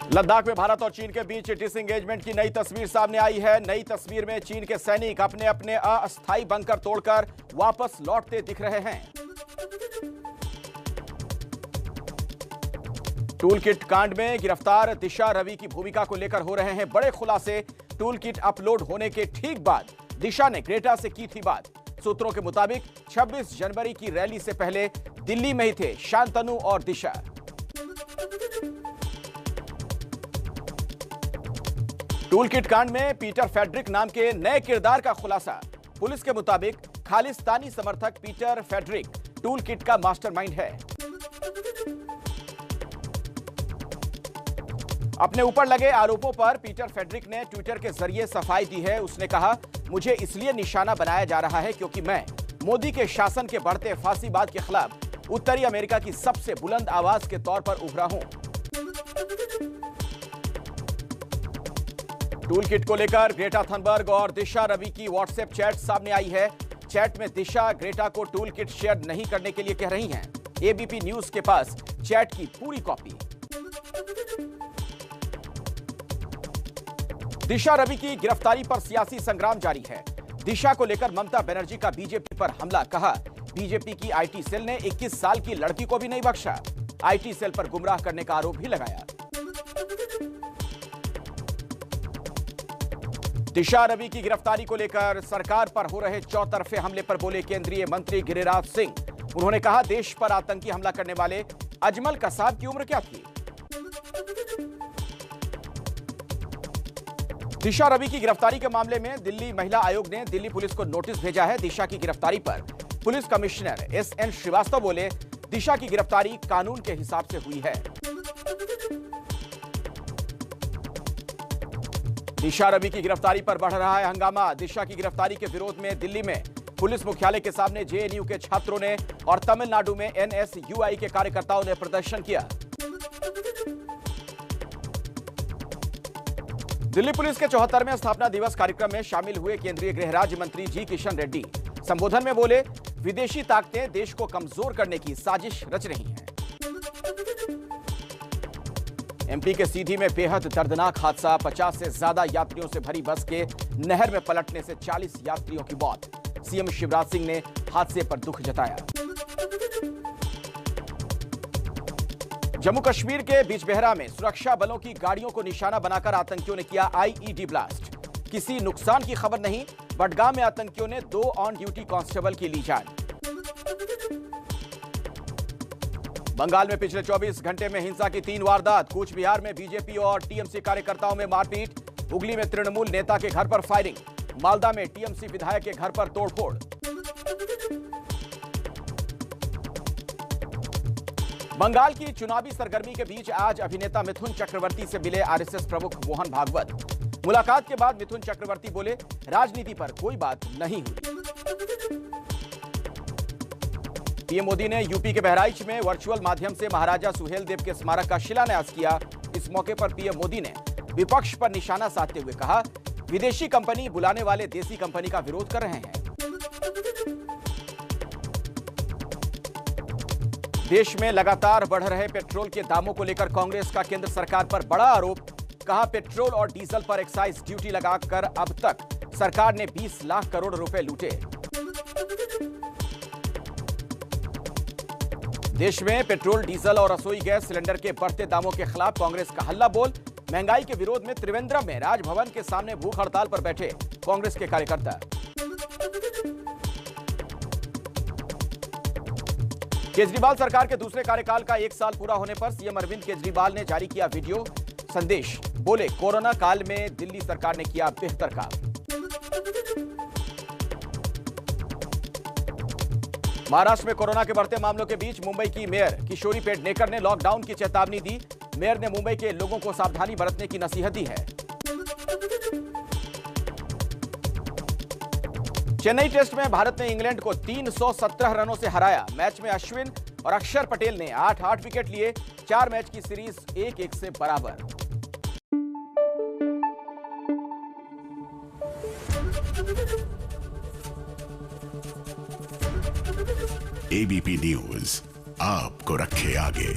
लद्दाख में भारत और चीन के बीच डिसएंगेजमेंट की नई तस्वीर सामने आई है। नई तस्वीर में चीन के सैनिक अपने अपने अस्थायी बंकर तोड़कर वापस लौटते दिख रहे हैं। टूल किट कांड में गिरफ्तार दिशा रवि की भूमिका को लेकर हो रहे हैं बड़े खुलासे। टूल किट अपलोड होने के ठीक बाद दिशा ने ग्रेटा से की थी बात। सूत्रों के मुताबिक 26 जनवरी की रैली से पहले दिल्ली में ही थे शांतनु और दिशा। टूल किट कांड में पीटर फेडरिक नाम के नए किरदार का खुलासा। पुलिस के मुताबिक खालिस्तानी समर्थक पीटर फेडरिक टूल किट का मास्टरमाइंड है। अपने ऊपर लगे आरोपों पर पीटर फेडरिक ने ट्विटर के जरिए सफाई दी है। उसने कहा, मुझे इसलिए निशाना बनाया जा रहा है क्योंकि मैं मोदी के शासन के बढ़ते फांसीवाद के खिलाफ उत्तरी अमेरिका की सबसे बुलंद आवाज के तौर पर उभरा हूं। टूल किट को लेकर ग्रेटा थनबर्ग और दिशा रवि की व्हाट्सएप चैट सामने आई है। चैट में दिशा ग्रेटा को टूल किट शेयर नहीं करने के लिए कह रही हैं। एबीपी न्यूज के पास चैट की पूरी कॉपी। दिशा रवि की गिरफ्तारी पर सियासी संग्राम जारी है। दिशा को लेकर ममता बनर्जी का बीजेपी पर हमला। कहा, बीजेपी की आईटी सेल ने 21 साल की लड़की को भी नहीं बख्शा। आईटी सेल पर गुमराह करने का आरोप भी लगाया। दिशा रवि की गिरफ्तारी को लेकर सरकार पर हो रहे चौतरफे हमले पर बोले केंद्रीय मंत्री गिरिराज सिंह। उन्होंने कहा, देश पर आतंकी हमला करने वाले अजमल कसाब की उम्र क्या थी। दिशा रवि की गिरफ्तारी के मामले में दिल्ली महिला आयोग ने दिल्ली पुलिस को नोटिस भेजा है। दिशा की गिरफ्तारी पर पुलिस कमिश्नर एसएन श्रीवास्तव बोले, दिशा की गिरफ्तारी कानून के हिसाब से हुई है। दिशा रवि की गिरफ्तारी पर बढ़ रहा है हंगामा। दिशा की गिरफ्तारी के विरोध में दिल्ली में पुलिस मुख्यालय के सामने जेएनयू के छात्रों ने और तमिलनाडु में एनएसयूआई के कार्यकर्ताओं ने प्रदर्शन किया। दिल्ली पुलिस के 74वें स्थापना दिवस कार्यक्रम में शामिल हुए केंद्रीय गृह राज्य मंत्री जी किशन रेड्डी संबोधन में बोले, विदेशी ताकतें देश को कमजोर करने की साजिश रच रही हैं। एमपी के सीधी में बेहद दर्दनाक हादसा। 50 से ज्यादा यात्रियों से भरी बस के नहर में पलटने से 40 यात्रियों की मौत। सीएम शिवराज सिंह ने हादसे पर दुख जताया। जम्मू कश्मीर के बिजबेहरा में सुरक्षा बलों की गाड़ियों को निशाना बनाकर आतंकियों ने किया आईईडी ब्लास्ट। किसी नुकसान की खबर नहीं। बडगाम में आतंकियों ने 2 ऑन ड्यूटी कांस्टेबल की ली जान। बंगाल में पिछले 24 घंटे में हिंसा की 3 वारदात। कूच बिहार में बीजेपी और टीएमसी कार्यकर्ताओं में मारपीट। हुगली में तृणमूल नेता के घर पर फायरिंग। मालदा में टीएमसी विधायक के घर पर तोड़फोड़। बंगाल की चुनावी सरगर्मी के बीच आज अभिनेता मिथुन चक्रवर्ती से मिले आरएसएस प्रमुख मोहन भागवत। मुलाकात के बाद मिथुन चक्रवर्ती बोले, राजनीति पर कोई बात नहीं हुई। पीएम मोदी ने यूपी के बहराइच में वर्चुअल माध्यम से महाराजा सुहेलदेव के स्मारक का शिलान्यास किया। इस मौके पर पीएम मोदी ने विपक्ष पर निशाना साधते हुए कहा, विदेशी कंपनी बुलाने वाले देसी कंपनी का विरोध कर रहे हैं। देश में लगातार बढ़ रहे पेट्रोल के दामों को लेकर कांग्रेस का केंद्र सरकार पर बड़ा आरोप। कहा, पेट्रोल और डीजल पर एक्साइज ड्यूटी लगाकर अब तक सरकार ने 20 लाख करोड़ रुपए लूटे। देश में पेट्रोल, डीजल और रसोई गैस सिलेंडर के बढ़ते दामों के खिलाफ कांग्रेस का हल्ला बोल। महंगाई के विरोध में त्रिवेंद्रम में राजभवन के सामने भूख हड़ताल पर बैठे कांग्रेस के कार्यकर्ता। केजरीवाल सरकार के दूसरे कार्यकाल का 1 साल पूरा होने पर सीएम अरविंद केजरीवाल ने जारी किया वीडियो संदेश। बोले, कोरोना काल में दिल्ली सरकार ने किया बेहतर काम। महाराष्ट्र में कोरोना के बढ़ते मामलों के बीच मुंबई की मेयर किशोरी पेडनेकर ने लॉकडाउन की चेतावनी दी। मेयर ने मुंबई के लोगों को सावधानी बरतने की नसीहत दी है। चेन्नई टेस्ट में भारत ने इंग्लैंड को 317 रनों से हराया। मैच में अश्विन और अक्षर पटेल ने 8-8 विकेट लिए। 4 मैच की सीरीज 1-1 से बराबर। एबीपी न्यूज आपको रखे आगे।